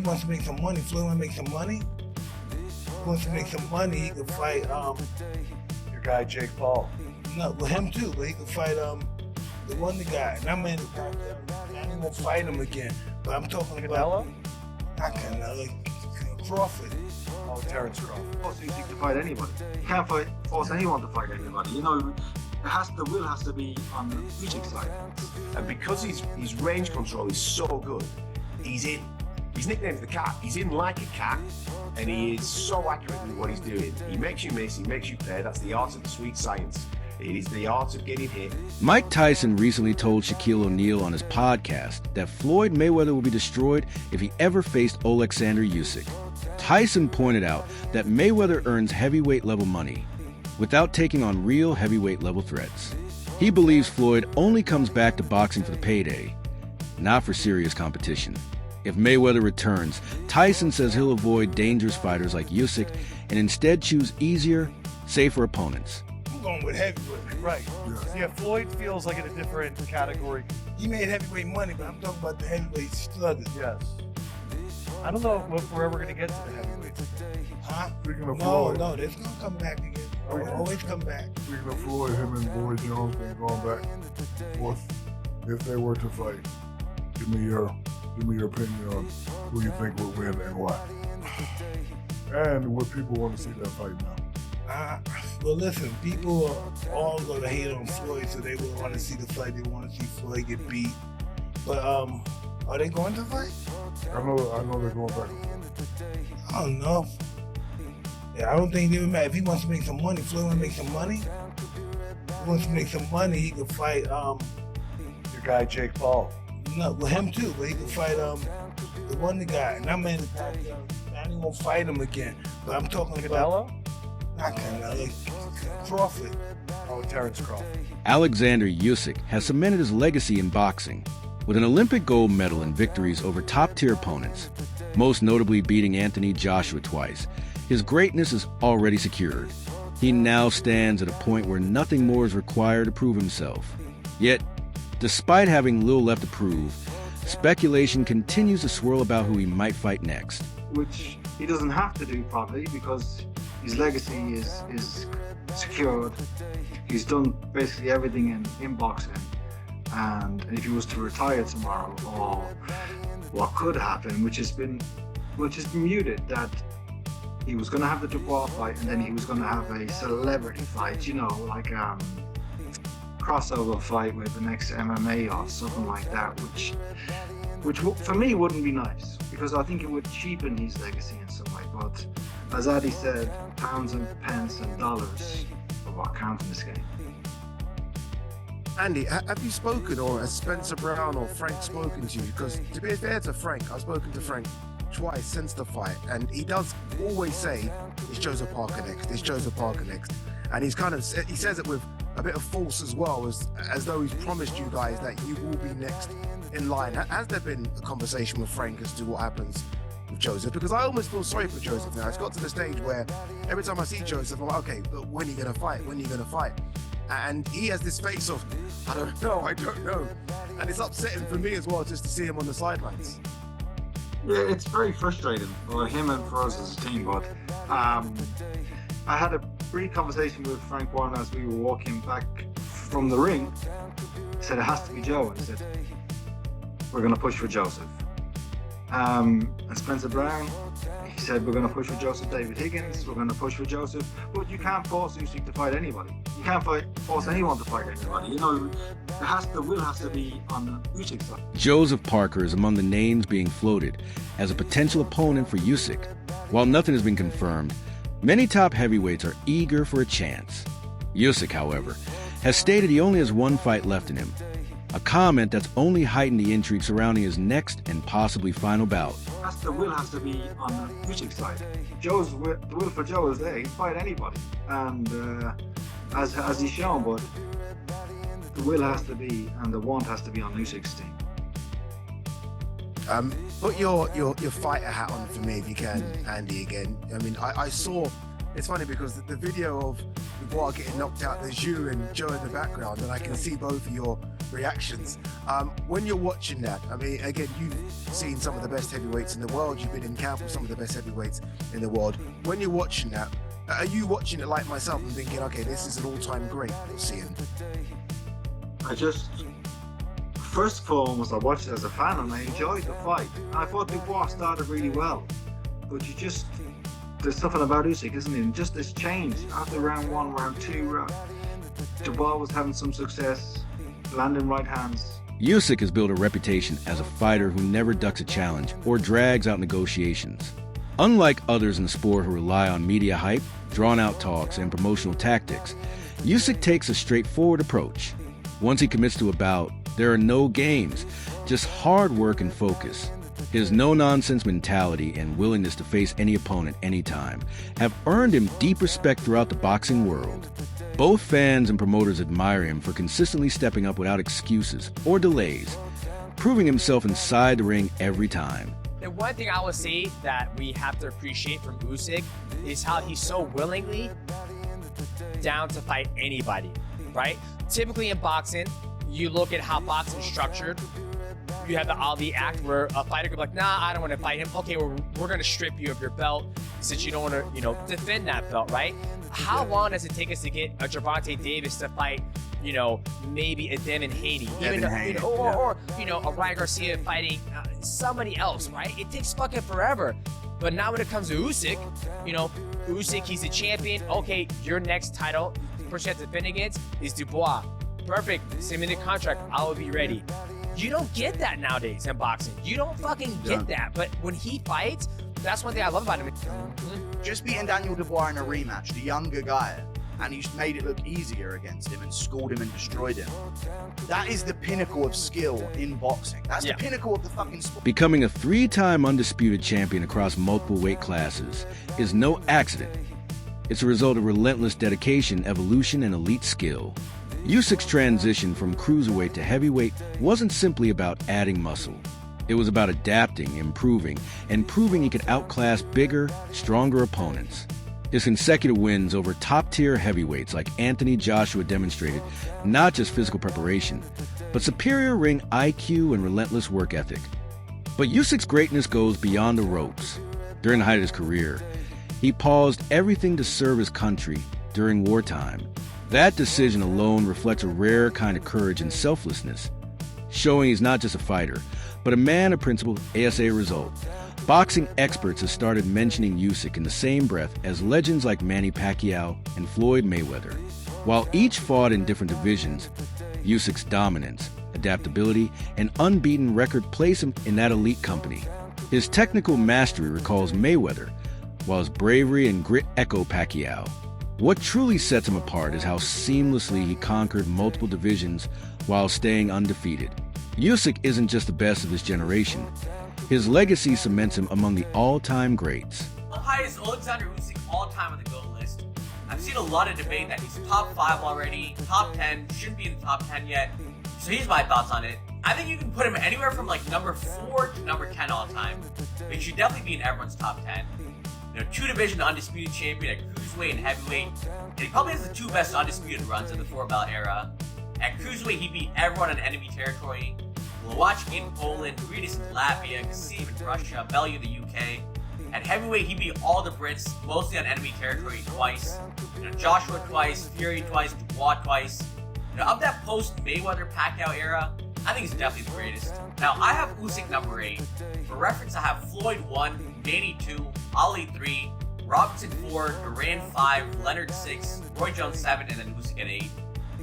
he wants to make some money, Floyd wants to make some money. He wants to make some money, he could fight your guy Jake Paul. No, with him too, but he could fight the one guy. And I mean, I ain't gonna fight him again. But I'm talking about not Canelo, Crawford. Oh, Terrence Crawford. Force Usyk to fight anybody. You can't force anyone to fight anybody. You know, the will has to be on Usyk's side. And because his range control is so good, he's in. His nickname's the cat. He's in like a cat, and he is so accurate with what he's doing. He makes you miss, he makes you pay. That's the art of the sweet science. It is the art of getting hit. Mike Tyson recently told Shaquille O'Neal on his podcast that Floyd Mayweather will be destroyed if he ever faced Oleksandr Usyk. Tyson pointed out that Mayweather earns heavyweight level money without taking on real heavyweight level threats. He believes Floyd only comes back to boxing for the payday, not for serious competition. If Mayweather returns, Tyson says he'll avoid dangerous fighters like Usyk and instead choose easier, safer opponents. I'm going with heavyweight. Right. Yeah, Floyd feels like in a different category. He made heavyweight money, but I'm talking about the heavyweight sluggers. Yes. I don't know if we're ever going to get to the heavyweight. Huh? Speaking of No, Floyd, no, they're going to come back again. They'll always come back. speaking of Floyd, him and Boy Jones been going back and forth. If they were to fight, give me your opinion on who you think will win and why. And what people want to see that fight now. Well, listen, people are all going to hate on Floyd, so they will want to see the fight. They want to see Floyd get beat. But are they going to fight? I know they're going back. I don't know. Yeah, I don't think they would matter. If he wants to make some money, Floyd wants to make some money. If he wants to make some money, he could fight Your guy Jake Paul. no, with him too, but he could fight the one guy. And I mean, I ain't gonna fight him again. But I'm talking about not Canelo, Crawford. Oh, Terrence Crawford. Oleksandr Usyk has cemented his legacy in boxing with an Olympic gold medal and victories over top-tier opponents, most notably beating Anthony Joshua twice. His greatness is already secured. He now stands at a point where nothing more is required to prove himself. Yet, despite having little left to prove, speculation continues to swirl about who he might fight next. Which he doesn't have to do probably because his legacy is secured. He's done basically everything in boxing. And if he was to retire tomorrow, or what could happen, which has been muted, that he was going to have the Dubois fight and then he was going to have a celebrity fight, you know, like crossover fight with the next MMA or something like that, which for me wouldn't be nice because I think it would cheapen his legacy in some way. But as Addy said, pounds and pence and dollars are what count in this game. Andy, have you spoken, or has Spencer Brown or Frank spoken to you? Because to be fair to Frank, I've spoken to Frank twice since the fight, and he does always say it's Joseph Parker next, it's Joseph Parker next. And he says it with a bit of force as well, as though he's promised you guys that you will be next in line. Has there been a conversation with Frank as to what happens with Joseph? Because I almost feel sorry for Joseph now. It's got to the stage where every time I see Joseph, I'm like, okay, but when are you going to fight? When are you going to fight? And he has this face of, I don't know. And it's upsetting for me as well just to see him on the sidelines. Yeah, it's very frustrating for him and for us as a team, but I had a brief conversation with Frank Warren as we were walking back from the ring. He said, it has to be Joe. And I said, we're going to push for Joseph. And Spencer Brown, he said, we're going to push for Joseph. David Higgins, we're going to push for Joseph. But you can't force Usyk to fight anybody. You can't force anyone to fight anybody. You know, the will has to be on Usyk's side. Joseph Parker is among the names being floated as a potential opponent for Usyk. While nothing has been confirmed, many top heavyweights are eager for a chance. Usyk, however, has stated he only has one fight left in him, a comment that's only heightened the intrigue surrounding his next and possibly final bout. The will has to be on Usyk's side. The will for Joe is there. He'd fight anybody, and as he's shown, but the will has to be and the want has to be on Usyk's team. Put your fighter hat on for me if you can, Andy, again. I mean, I saw It's funny because the video of Dubois getting knocked out, there's you and Joe in the background, and I can see both of your reactions. When you're watching that, I mean, again, you've seen some of the best heavyweights in the world. You've been in camp with some of the best heavyweights in the world. When you're watching that, are you watching it like myself and thinking, okay, this is an all-time great you're seeing? First and foremost, I watched it as a fan and I enjoyed the fight. And I thought Dubois started really well. But there's something about Usyk, isn't it? And just this change after round 1, round 2, Dubois was having some success, landing right hands. Usyk has built a reputation as a fighter who never ducks a challenge or drags out negotiations. Unlike others in the sport who rely on media hype, drawn-out talks, and promotional tactics, Usyk takes a straightforward approach. Once he commits to a bout, there are no games, just hard work and focus. His no-nonsense mentality and willingness to face any opponent anytime have earned him deep respect throughout the boxing world. Both fans and promoters admire him for consistently stepping up without excuses or delays, proving himself inside the ring every time. The one thing I would say that we have to appreciate from Usyk is how he's so willingly down to fight anybody, right? Typically in boxing, you look at how boxing is structured. You have the Ali Act where a fighter could be like, nah, I don't want to fight him. Okay, we're going to strip you of your belt since you don't want to, defend that belt, right? How long does it take us to get a Gervonta Davis to fight, maybe a Devin Haney, or a Ryan Garcia fighting somebody else, right? It takes fucking forever. But now when it comes to Usyk, Usyk, he's a champion. Okay, your next title, the person you have to defend against is Dubois. Perfect. Send me the contract. I will be ready. You don't get that nowadays in boxing. You don't fucking get that. But when he fights, that's one thing I love about him. Just beating Daniel Dubois in a rematch, the younger guy, and he's made it look easier against him and schooled him and destroyed him. That is the pinnacle of skill in boxing. That's the pinnacle of the fucking sport. Becoming a 3-time undisputed champion across multiple weight classes is no accident. It's a result of relentless dedication, evolution, and elite skill. Usyk's transition from cruiserweight to heavyweight wasn't simply about adding muscle. It was about adapting, improving, and proving he could outclass bigger, stronger opponents. His consecutive wins over top-tier heavyweights like Anthony Joshua demonstrated not just physical preparation, but superior ring IQ and relentless work ethic. But Usyk's greatness goes beyond the ropes. During the height of his career, he paused everything to serve his country during wartime. That decision alone reflects a rare kind of courage and selflessness, showing he's not just a fighter, but a man of principle. ASA result. Boxing experts have started mentioning Usyk in the same breath as legends like Manny Pacquiao and Floyd Mayweather. While each fought in different divisions, Usyk's dominance, adaptability, and unbeaten record place him in that elite company. His technical mastery recalls Mayweather, while his bravery and grit echo Pacquiao. What truly sets him apart is how seamlessly he conquered multiple divisions while staying undefeated. Usyk isn't just the best of his generation. His legacy cements him among the all-time greats. How high is Oleksandr Usyk all-time on the GOAT list? I've seen a lot of debate that he's top 5 already, top 10, shouldn't be in the top 10 yet. So here's my thoughts on it. I think you can put him anywhere from like number 4 to number 10 all-time. But he should definitely be in everyone's top 10. 2-division undisputed champion at cruiserweight and heavyweight, and he probably has the 2 best undisputed runs in the 4-belt era. At cruiserweight, he beat everyone in enemy territory. Lewacki in Poland, Greedis in Latvia, Kassim in Russia, Bellew in the UK. At heavyweight, he beat all the Brits, mostly on enemy territory twice. Joshua twice, Fury twice, Dubois twice. Of that post-Mayweather-Pacquiao era, I think he's definitely the greatest. Now, I have Usyk number 8. For reference, I have Floyd 1, Manny 2, Ali 3, Robinson 4, Duran 5, Leonard 6, Roy Jones 7, and then Usyk at 8.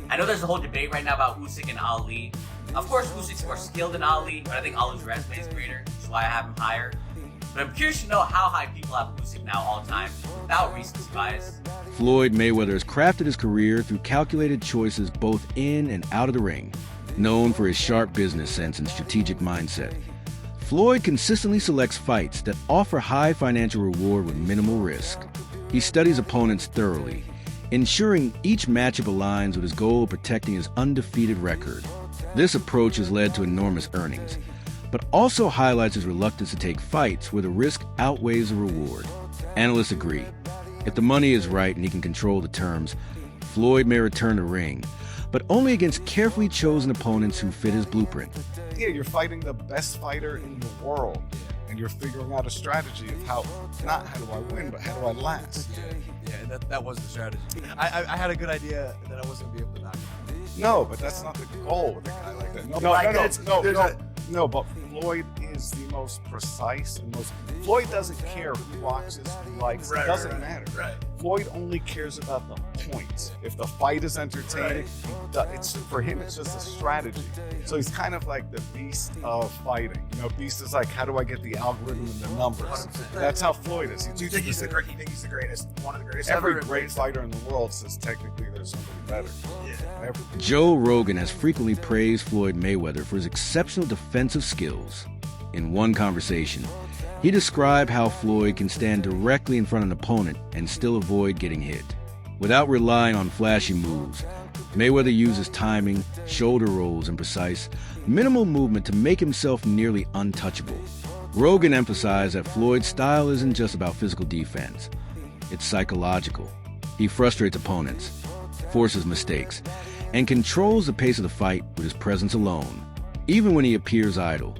I know there's a whole debate right now about Usyk and Ali. Of course, Usyk's more skilled than Ali, but I think Ali's resume is greater, which is why I have him higher. But I'm curious to know how high people have Usyk now all time, without recency bias. Floyd Mayweather has crafted his career through calculated choices both in and out of the ring. Known for his sharp business sense and strategic mindset, Floyd consistently selects fights that offer high financial reward with minimal risk. He studies opponents thoroughly, ensuring each matchup aligns with his goal of protecting his undefeated record. This approach has led to enormous earnings, but also highlights his reluctance to take fights where the risk outweighs the reward. Analysts agree. If the money is right and he can control the terms, Floyd may return to ring, but only against carefully chosen opponents who fit his blueprint. Yeah, you're fighting the best fighter in the world, and you're figuring out a strategy of not how do I win, but how do I last. Yeah, that was the strategy. I had a good idea that I wasn't going to be able to knock him out. No, but that's not the goal with a guy like that. No, but Floyd is the most precise and most. Floyd doesn't care who boxes, who likes. It doesn't matter. Right. Floyd only cares about the points. If the fight is entertaining, it's for him. It's just a strategy. So he's kind of like the beast of fighting. You know, beast is like, how do I get the algorithm and the numbers? 100%. That's how Floyd is. Do you think he's the great? You think he's the greatest? One of the greatest. Every ever? great fighter in the world says technically there's somebody better. Yeah. Joe Rogan has frequently praised Floyd Mayweather for his exceptional defensive skills. In one conversation, he described how Floyd can stand directly in front of an opponent and still avoid getting hit. Without relying on flashy moves, Mayweather uses timing, shoulder rolls, and precise, minimal movement to make himself nearly untouchable. Rogan emphasized that Floyd's style isn't just about physical defense. It's psychological. He frustrates opponents, forces mistakes, and controls the pace of the fight with his presence alone. Even when he appears idle,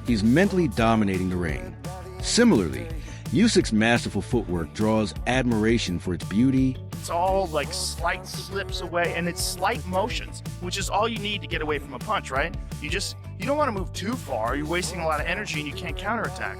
he's mentally dominating the ring. Similarly, Usyk's masterful footwork draws admiration for its beauty. It's all like slight slips away, and it's slight motions, which is all you need to get away from a punch, right? You don't want to move too far. You're wasting a lot of energy and you can't counterattack.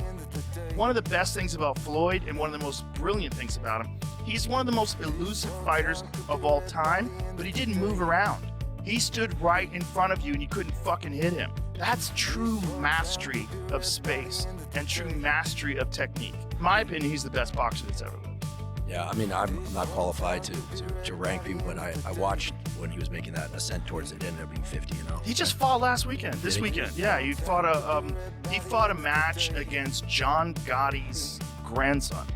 One of the best things about Floyd, and one of the most brilliant things about him, he's one of the most elusive fighters of all time, but he didn't move around. He stood right in front of you and you couldn't fucking hit him. That's true mastery of space and true mastery of technique. In my opinion, he's the best boxer that's ever lived. Yeah, I mean, I'm not qualified to rank people, but I watched when he was making that ascent towards it. It ended up being 50, you know. He just fought last weekend. This weekend, yeah, he fought a match against John Gotti's grandson,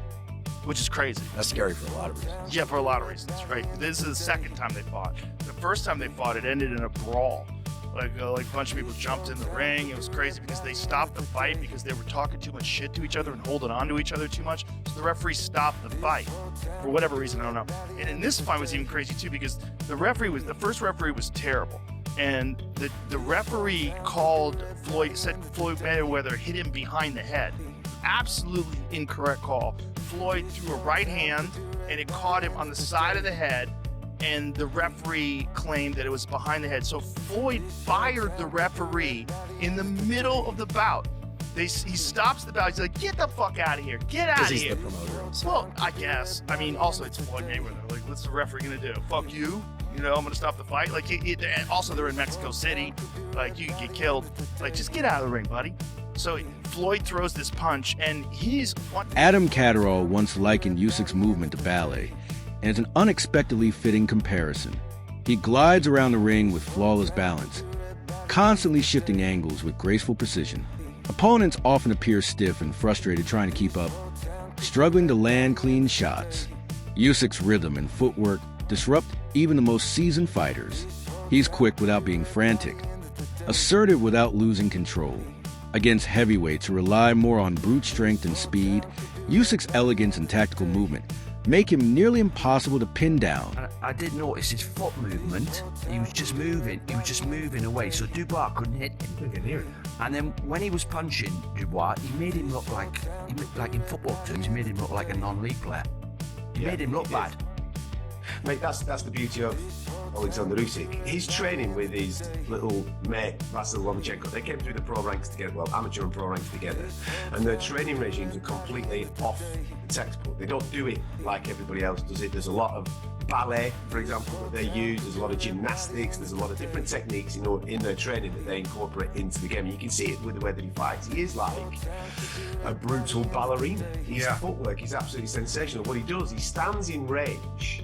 which is crazy. That's scary for a lot of reasons. Yeah, for a lot of reasons, right? This is the second time they fought. The first time they fought, it ended in a brawl. Like a bunch of people jumped in the ring. It was crazy because they stopped the fight because they were talking too much shit to each other and holding on to each other too much. So the referee stopped the fight for whatever reason, I don't know. And in this fight was even crazy too because the first referee was terrible. And the referee said Floyd Mayweather hit him behind the head. Absolutely incorrect call. Floyd threw a right hand and it caught him on the side of the head, and the referee claimed that it was behind the head. So Floyd fired the referee in the middle of the bout. He stops the bout. He's like, get the fuck out of here. Get out of here. Because he's the promoter also. Well, I guess. I mean, also it's Floyd Mayweather. Like, what's the referee gonna do? Fuck you? You know, I'm gonna stop the fight. Like, and also they're in Mexico City. Like, you can get killed. Like, just get out of the ring, buddy. So Floyd throws this punch, and Adam Catterall once likened Usyk's movement to ballet, and it's an unexpectedly fitting comparison. He glides around the ring with flawless balance, constantly shifting angles with graceful precision. Opponents often appear stiff and frustrated trying to keep up, struggling to land clean shots. Usyk's rhythm and footwork disrupt even the most seasoned fighters. He's quick without being frantic, assertive without losing control. Against heavyweights who rely more on brute strength and speed, Usyk's elegance and tactical movement make him nearly impossible to pin down. I did notice his foot movement. He was just moving away, so Dubois couldn't hit him. And then when he was punching Dubois, he made him look like in football terms, he made him look like a non-league player. He made him look bad. Mate, that's the beauty of Oleksandr Usyk. He's training with his little mate, Vasyl Lomachenko. They came through the pro ranks together, well, amateur and pro ranks together, and their training regimes are completely off the textbook. They don't do it like everybody else does it. There's a lot of ballet, for example, that they use. There's a lot of gymnastics. There's a lot of different techniques, in their training that they incorporate into the game. And you can see it with the way that he fights. He is like a brutal ballerina. His footwork is absolutely sensational. What he does, he stands in range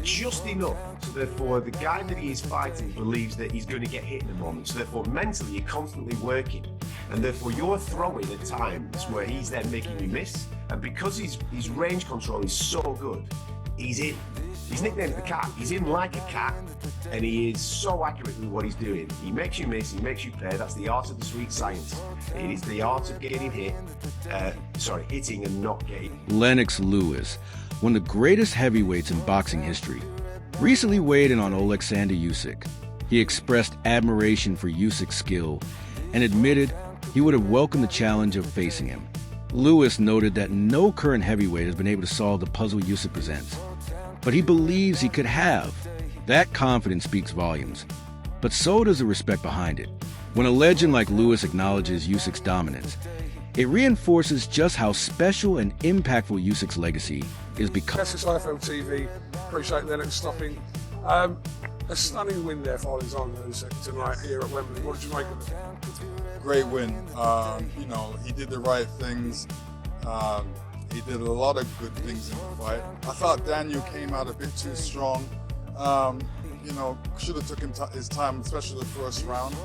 just enough so therefore the guy that he is fighting believes that he's going to get hit in a moment, so therefore mentally you're constantly working, and therefore you're throwing at times where he's then making you miss, and because his range control is so good, he's nicknamed the cat. He's in like a cat, and he is so accurate with what he's doing. He makes you miss, he makes you pay. That's the art of the sweet science. It is the art of getting hitting and not getting. Lennox Lewis, one of the greatest heavyweights in boxing history, recently weighed in on Oleksandr Usyk. He expressed admiration for Usyk's skill and admitted he would have welcomed the challenge of facing him. Lewis noted that no current heavyweight has been able to solve the puzzle Usyk presents, but he believes he could have. That confidence speaks volumes, but so does the respect behind it. When a legend like Lewis acknowledges Usyk's dominance, it reinforces just how special and impactful Usyk's legacy is becoming. That's IFL TV. Appreciate Lennox stopping. A stunning win there for Oleksandr Usyk tonight here at Wembley. What did you make of it? Great win. You know, he did the right things. He did a lot of good things in the fight. I thought Daniel came out a bit too strong. You know, should have took his time, especially the first round.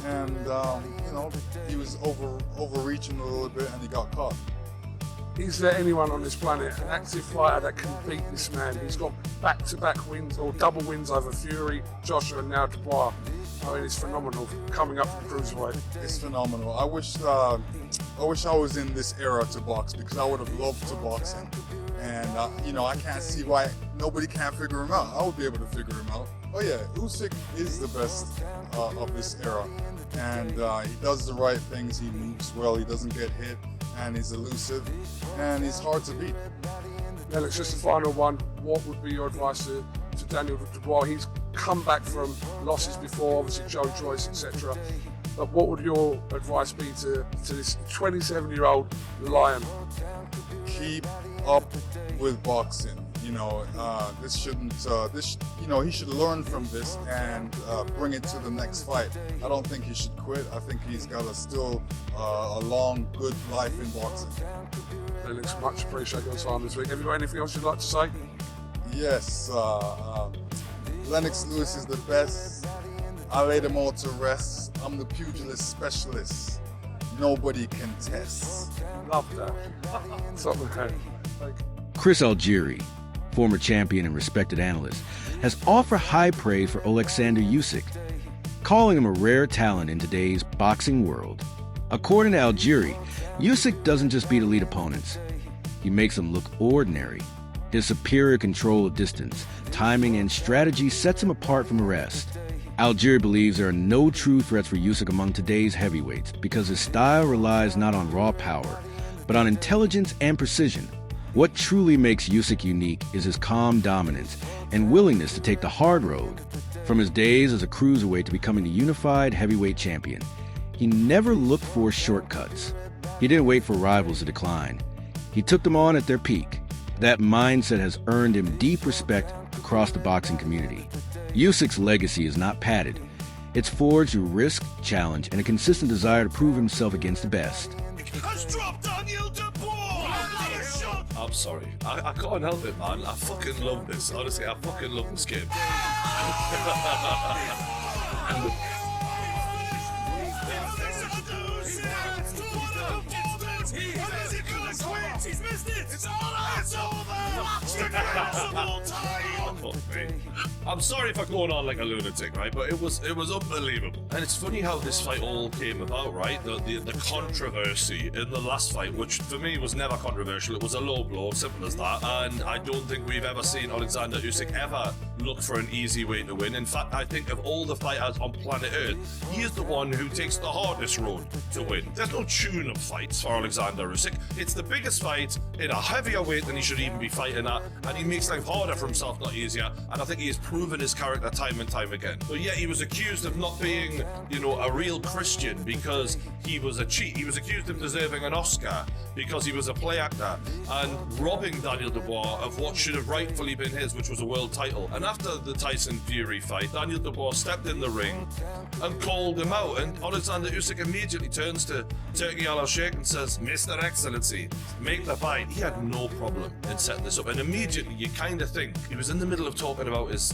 And, you know, he was overreaching a little bit and he got caught. Is there anyone on this planet, an active fighter, that can beat this man? He's got back-to-back wins or double wins over Fury, Joshua, and now Dubois. I mean, it's phenomenal coming up from cruiserweight. It's phenomenal. I wish I was in this era to box, because I would have loved to box him. And you know, I can't see why nobody can't figure him out. I would be able to figure him out. Oh yeah, Usyk is the best of this era, and he does the right things. He moves well. He doesn't get hit, and he's elusive, and he's hard to beat. Alex, just the final one. What would be your advice to Daniel Dubois? He's come back from losses before, obviously Joe Joyce, etc. But what would your advice be to this 27-year-old lion? Keep up with boxing. You know, this shouldn't. You know, he should learn from this and bring it to the next fight. I don't think he should quit. I think he's got a long, good life in boxing. Alex, much appreciate your time this week. Have you got anything else you'd like to say? Yes. Lennox Lewis is the best. I laid them all to rest. I'm the pugilist specialist. Nobody can test. Love that. Something like Chris Algieri, former champion and respected analyst, has offered high praise for Oleksandr Usyk, calling him a rare talent in today's boxing world. According to Algieri, Usyk doesn't just beat elite opponents, he makes them look ordinary. His superior control of distance, timing, and strategy sets him apart from the rest. Algieri believes there are no true threats for Usyk among today's heavyweights because his style relies not on raw power, but on intelligence and precision. What truly makes Usyk unique is his calm dominance and willingness to take the hard road. From his days as a cruiserweight to becoming the unified heavyweight champion, he never looked for shortcuts. He didn't wait for rivals to decline. He took them on at their peak. That mindset has earned him deep respect across the boxing community. Usyk's legacy is not padded. It's forged through risk, challenge, and a consistent desire to prove himself against the best. I'm sorry. I can't help it, man. I fucking love this. Honestly, I fucking love this game. He's missed it! It's over! I'm sorry for going on like a lunatic, right? But it was unbelievable. And it's funny how this fight all came about, right? The controversy in the last fight, which for me was never controversial. It was a low blow, simple as that. And I don't think we've ever seen Oleksandr Usyk ever look for an easy way to win. In fact, I think of all the fighters on planet Earth, he is the one who takes the hardest road to win. There's no tune-up fights for Oleksandr Usyk. It's the biggest fight in a heavier weight than he should even be fighting at, and he makes life harder for himself, not easier. And I think he has proven his character time and time again. But yet he was accused of not being, a real Christian because he was a cheat. He was accused of deserving an Oscar because he was a play actor and robbing Daniel Dubois of what should have rightfully been his, which was a world title. And after the Tyson Fury fight, Daniel Dubois stepped in the ring and called him out, and Oleksandr Usyk immediately turns to Turki Al-Sheikh and says, "Mr. Excellency, make the fight." He had no problem in setting this up, and immediately you kind of think he was in the middle of talking about his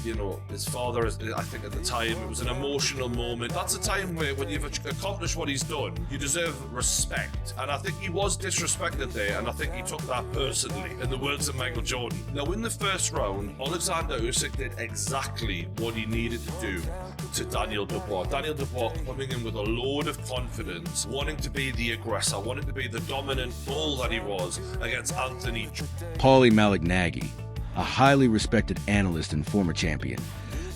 father. I think at the time it was an emotional moment. That's a time where when you've accomplished what he's done, you deserve respect, and I think he was disrespected there, and I think he took that personally, in the words of Michael Jordan. Now in the first round, Oleksandr Usyk did exactly what he needed to do. to Daniel Dubois. Daniel Dubois coming in with a load of confidence, wanting to be the aggressor, wanting to be the dominant bull that he was against Anthony. Paulie Malignaggi, a highly respected analyst and former champion,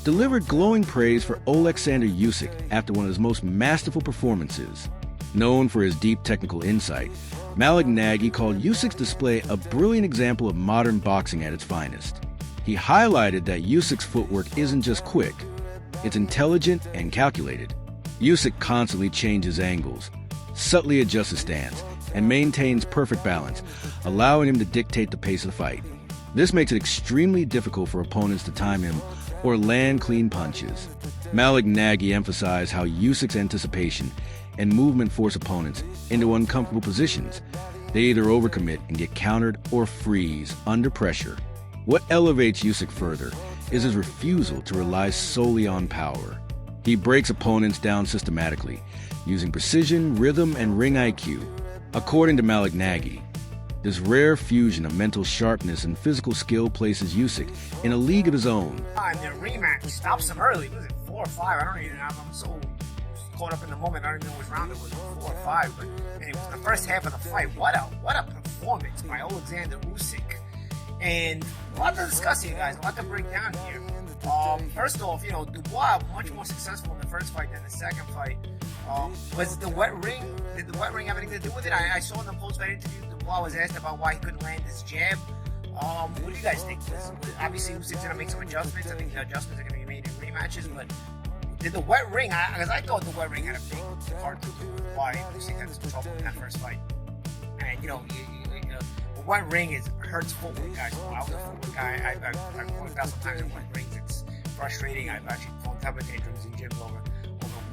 delivered glowing praise for Oleksandr Usyk after one of his most masterful performances. Known for his deep technical insight, Malignaggi called Usyk's display a brilliant example of modern boxing at its finest. He highlighted that Usyk's footwork isn't just quick, it's intelligent and calculated. Usyk constantly changes angles, subtly adjusts his stance, and maintains perfect balance, allowing him to dictate the pace of the fight. This makes it extremely difficult for opponents to time him or land clean punches. Malignaggi emphasized how Usyk's anticipation and movement force opponents into uncomfortable positions. They either overcommit and get countered or freeze under pressure. What elevates Usyk further is his refusal to rely solely on power. He breaks opponents down systematically, using precision, rhythm, and ring IQ. According to Malignaggi, this rare fusion of mental sharpness and physical skill places Usyk in a league of his own. And the rematch stops him early. Was it 4 or 5? I don't even know. I'm so caught up in the moment. I don't even know which round it was, 4 or 5. But it was the first half of the fight. What a performance by Oleksandr Usyk. And a lot to discuss here, guys. A lot to break down here. First off, Dubois much more successful in the first fight than the second fight. Was the wet ring? Did the wet ring have anything to do with it? I saw in the post-fight interview, Dubois was asked about why he couldn't land his jab. What do you guys think? Obviously, Usyk's going to make some adjustments. I think the adjustments are going to be made in rematches, but did the wet ring? Because I thought the wet ring had a big part to do with why Usyk had some trouble in that first fight. And the wet ring hurts footwork, guys. I was a footwork guy. I've worked out sometimes in wet rings. It's frustrating. I've actually thrown temper tantrums in gyms over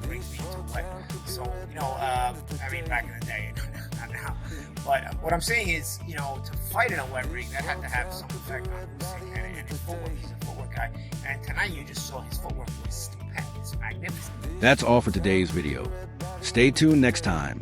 rings being too wet. So back in the day, not now. But what I'm saying is, to fight in a wet ring, that had to have some effect on Usyk and his footwork. He's a footwork guy. And tonight you just saw his footwork was stupendous, magnificent. That's all for today's video. Stay tuned next time.